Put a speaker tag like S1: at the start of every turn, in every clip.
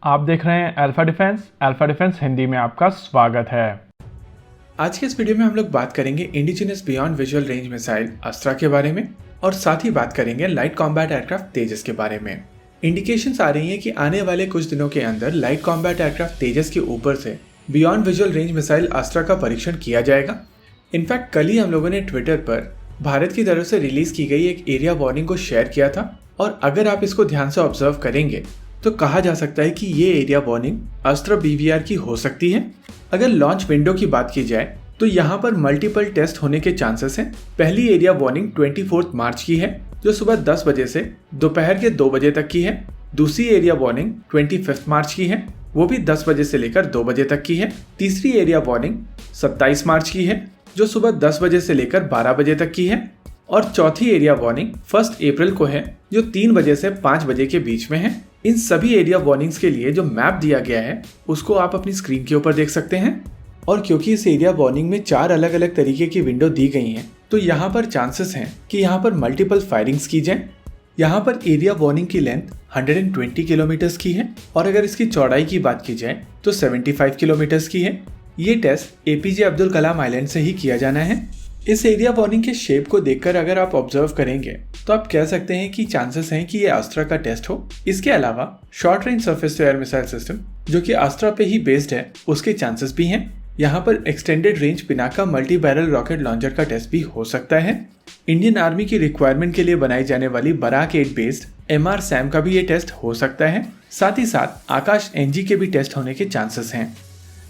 S1: आप देख रहे हैं अल्फा डिफेंस हिंदी में आपका स्वागत है।
S2: आज के इस वीडियो में हम लोग बात करेंगे indigenous beyond visual range missile अस्त्रा के बारे में और साथ ही बात करेंगे लाइट कॉम्बैट एयरक्राफ्ट तेजस के बारे में। इंडिकेशंस आ रही हैं कि आने वाले कुछ दिनों के अंदर लाइट कॉम्बैट एयरक्राफ्ट तेजस के ऊपर से बियॉन्ड विजुअल रेंज मिसाइल अस्त्रा का परीक्षण किया जाएगा। इनफैक्ट कल ही हम लोगों ने ट्विटर पर भारत की तरफ से रिलीज की गई एक एरिया वार्निंग को शेयर किया था और अगर आप इसको ध्यान से ऑब्जर्व करेंगे तो कहा जा सकता है कि ये एरिया वार्निंग अस्त्रा BVR की हो सकती है। अगर लॉन्च विंडो की बात की जाए तो यहाँ पर मल्टीपल टेस्ट होने के चांसेस हैं। पहली एरिया वार्निंग 24 मार्च की है जो सुबह 10 बजे से दोपहर के 2 बजे तक की है। दूसरी एरिया वार्निंग 25 मार्च की है, वो भी 10 बजे से लेकर 2 बजे तक की है। तीसरी एरिया वार्निंग 27 मार्च की है जो सुबह 10 बजे से लेकर 12 बजे तक की है। और चौथी एरिया वार्निंग 1 अप्रैल को है जो 3 बजे से 5 बजे के बीच में है। इन सभी एरिया वार्निंग्स के लिए जो मैप दिया गया है उसको आप अपनी स्क्रीन के ऊपर देख सकते हैं। और क्योंकि इस एरिया वार्निंग में 4 अलग अलग तरीके की विंडो दी गई हैं तो यहाँ पर चांसेस हैं कि यहाँ पर मल्टीपल फायरिंग्स की जाए। यहाँ पर एरिया वार्निंग की लेंथ 120 किलोमीटर की है और अगर इसकी चौड़ाई की बात की जाए तो 75 किलोमीटर की है। ये test APJ Abdul Kalam island से ही किया जाना है। इस एरिया वार्निंग के शेप को देखकर अगर आप ऑब्जर्व करेंगे तो आप कह सकते हैं कि चांसेस हैं कि ये अस्त्रा का टेस्ट हो। इसके अलावा short range surface to air missile system जो कि अस्त्रा पे ही बेस्ड है उसके चांसेस भी हैं। यहाँ पर extended range Pinaka multi barrel rocket launcher का टेस्ट भी हो सकता है। इंडियन आर्मी की रिक्वायरमेंट के लिए बनाई जाने वाली बराक 8 बेस्ड MR SAM का भी ये टेस्ट हो सकता है। साथ ही साथ आकाश NG के भी टेस्ट होने के चांसेस हैं।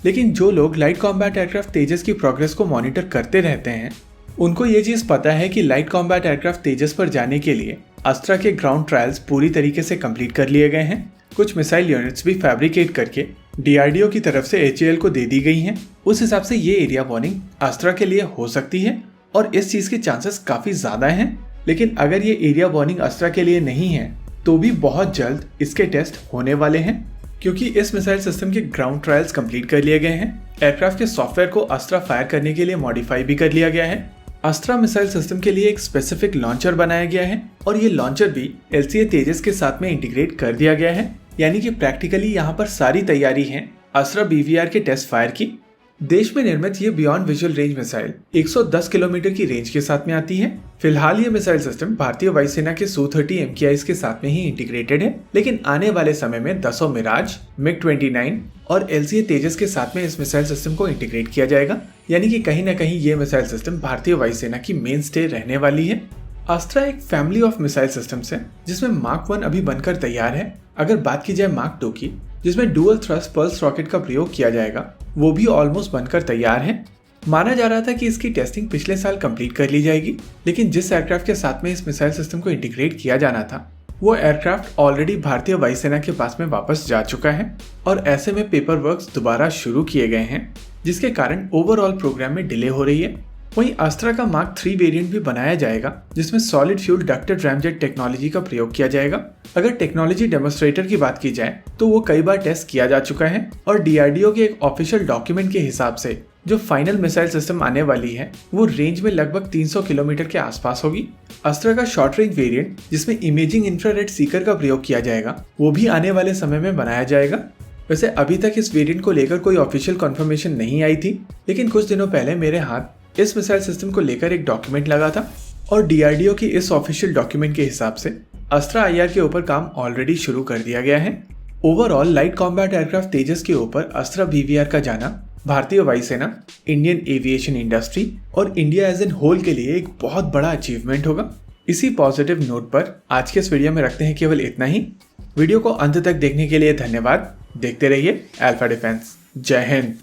S2: लेकिन जो लोग लाइट कॉम्बैट एयरक्राफ्ट तेजस की प्रोग्रेस को मॉनिटर करते रहते हैं उनको ये चीज पता है कि लाइट कॉम्बैट एयरक्राफ्ट तेजस पर जाने के लिए अस्त्रा के ग्राउंड ट्रायल्स पूरी तरीके से कंप्लीट कर लिए गए हैं। कुछ मिसाइल यूनिट्स भी फैब्रिकेट करके DRDO की तरफ से HAL को दे दी गई हैं। उस हिसाब से ये एरिया वार्निंग अस्त्रा के लिए हो सकती है और इस चीज के चांसेस काफी ज्यादा हैं। लेकिन अगर ये एरिया वार्निंग अस्त्रा के लिए नहीं है तो भी बहुत जल्द इसके टेस्ट होने वाले हैं क्योंकि इस मिसाइल सिस्टम के ग्राउंड ट्रायल्स कंप्लीट कर लिए गए हैं। एयरक्राफ्ट के सॉफ्टवेयर को अस्त्रा फायर करने के लिए मॉडिफाई भी कर लिया गया है। अस्त्रा मिसाइल सिस्टम के लिए एक स्पेसिफिक लॉन्चर बनाया गया है और ये लॉन्चर भी LCA तेजस के साथ में इंटीग्रेट कर दिया गया है। यानी कि प्रैक्टिकली यहाँ पर सारी तैयारी है अस्त्रा BVR के टेस्ट फायर की। देश में निर्मित ये beyond visual range missile 110 kilometre की रेंज के साथ में आती है। फिलहाल ये मिसाइल सिस्टम भारतीय वायुसेना के Su-30 MKIs के साथ में ही इंटीग्रेटेड है, लेकिन आने वाले समय में दसों मिराज, MiG-29 और LCA तेजस के साथ में इस मिसाइल सिस्टम को इंटीग्रेट किया जाएगा। यानी कि कहीं ना कहीं ये मिसाइल सिस्टम भारतीय वायुसेना की मेन स्टे रहने वाली है। अस्त्रा एक फैमिली ऑफ मिसाइल सिस्टम्स है जिसमें मार्क 1 अभी बनकर तैयार है। अगर बात की जाए मार्क 2 की जिसमें डुअल थ्रस्ट पल्स रॉकेट का प्रयोग किया जाएगा वो भी ऑलमोस्ट बनकर तैयार है। माना जा रहा था कि इसकी टेस्टिंग पिछले साल कंप्लीट कर ली जाएगी, लेकिन जिस एयरक्राफ्ट के साथ में इस मिसाइल सिस्टम को इंटीग्रेट किया जाना था वो एयरक्राफ्ट ऑलरेडी भारतीय वायुसेना के पास में वापस जा चुका है और ऐसे में पेपर वर्क्स दोबारा शुरू किए गए हैं जिसके कारण ओवरऑल प्रोग्राम में डिले हो रही है। वहीं अस्त्रा का मार्क 3 वेरिएंट भी बनाया जाएगा जिसमें solid fuel ducted ramjet technology का प्रयोग किया जाएगा। अगर टेक्नोलॉजी डेमोन्स्ट्रेटर की बात की जाए तो वो कई बार टेस्ट किया जा चुका है और DRDO के एक ऑफिशियल डॉक्यूमेंट के हिसाब से जो फाइनल मिसाइल सिस्टम आने वाली है वो रेंज में लगभग 300 किलोमीटर के आसपास होगी। अस्त्रा का शॉर्ट रेंज वेरिएंट जिसमें इमेजिंग इंफ्रारेड सीकर का प्रयोग किया जाएगा वो भी आने वाले समय में बनाया जाएगा। वैसे अभी तक इस वेरिएंट को लेकर कोई ऑफिशियल कंफर्मेशन नहीं आई थी, लेकिन कुछ दिनों पहले मेरे हाथ इस मिसाइल सिस्टम को लेकर एक डॉक्यूमेंट लगा था और DRDO की इस ऑफिशियल डॉक्यूमेंट के हिसाब से अस्त्रा IR के ऊपर काम ऑलरेडी शुरू कर दिया गया है। ओवरऑल लाइट कॉम्बैट एयरक्राफ्ट तेजस के ऊपर अस्त्रा BVR का जाना भारतीय वायुसेना, इंडियन एविएशन इंडस्ट्री और इंडिया एज एन होल के लिए एक बहुत बड़ा अचीवमेंट होगा। इसी पॉजिटिव नोट पर आज के इस वीडियो में रखते हैं केवल इतना ही। वीडियो को अंत तक देखने के लिए धन्यवाद। देखते रहिए अल्फा डिफेंस। जय हिंद।